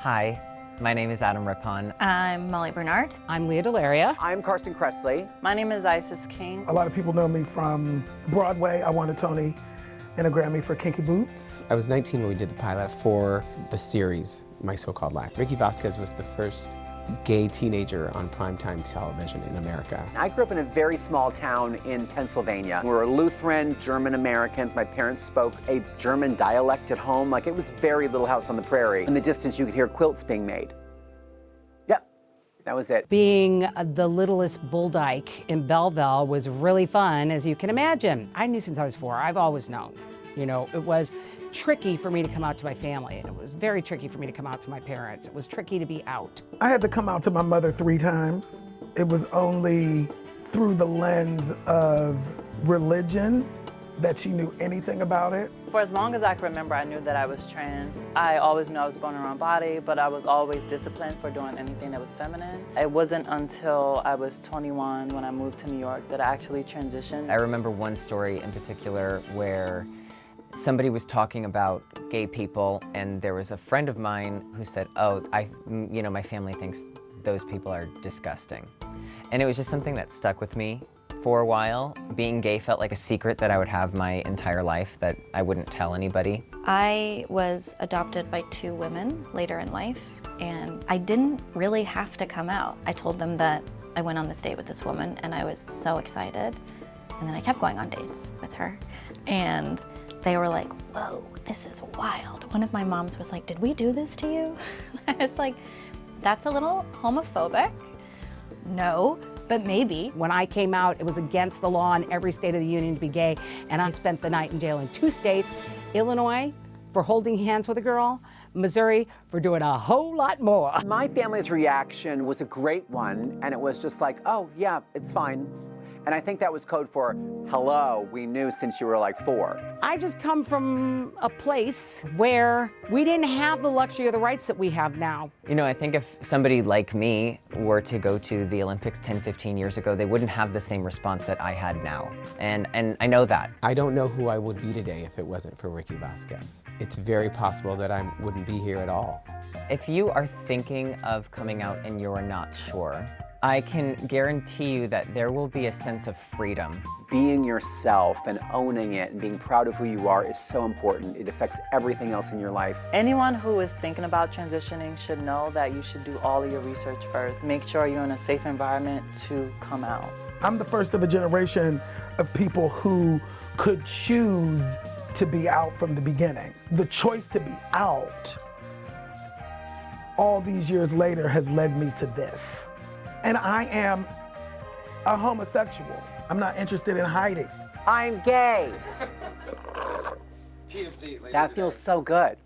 Hi, my name is Adam Rippon. I'm Molly Bernard. I'm DeLaria. I'm Carson Kressley. My name is Isis King. A lot of people know me from Broadway. I won a Tony and a Grammy for Kinky Boots. I was 19 when we did the pilot for the series, My So-Called Life. Ricky Vasquez was the first gay teenager on primetime television in America. I grew up in a very small town in Pennsylvania. We were Lutheran, German Americans. My parents spoke a German dialect at home. Like, it was very Little House on the Prairie. In the distance, you could hear quilts being made. Yep, that was it. Being the littlest bull dyke in Belleville was really fun, as you can imagine. I knew since I was 4. I've always known. You know, it was tricky for me to come out to my family, and it was very tricky for me to come out to my parents. It was tricky to be out. I had to come out to my mother 3 times. It was only through the lens of religion that she knew anything about it. For as long as I can remember, I knew that I was trans. I always knew I was born in the wrong body, but I was always disciplined for doing anything that was feminine. It wasn't until I was 21 when I moved to New York that I actually transitioned. I remember one story in particular where somebody was talking about gay people, and there was a friend of mine who said, oh, my family thinks those people are disgusting. And it was just something that stuck with me for a while. Being gay felt like a secret that I would have my entire life that I wouldn't tell anybody. I was adopted by 2 women later in life, and I didn't really have to come out. I told them that I went on this date with this woman, and I was so excited. And then I kept going on dates with her. And they were like, whoa, this is wild. One of my moms was like, did we do this to you? I was like, that's a little homophobic. No, but maybe. When I came out, it was against the law in every state of the union to be gay, and I spent the night in jail in 2 states, Illinois for holding hands with a girl, Missouri for doing a whole lot more. My family's reaction was a great one, and it was just like, oh, yeah, it's fine. And I think that was code for, hello, we knew since you were like 4. I just come from a place where we didn't have the luxury or the rights that we have now. You know, I think if somebody like me were to go to the Olympics 10, 15 years ago, they wouldn't have the same response that I had now. And I know that. I don't know who I would be today if it wasn't for Ricky Vasquez. It's very possible that I wouldn't be here at all. If you are thinking of coming out and you're not sure, I can guarantee you that there will be a sense of freedom. Being yourself and owning it and being proud of who you are is so important. It affects everything else in your life. Anyone who is thinking about transitioning should know that you should do all of your research first. Make sure you're in a safe environment to come out. I'm the first of a generation of people who could choose to be out from the beginning. The choice to be out all these years later has led me to this. And I am a homosexual. I'm not interested in hiding. I'm gay. That feels so good.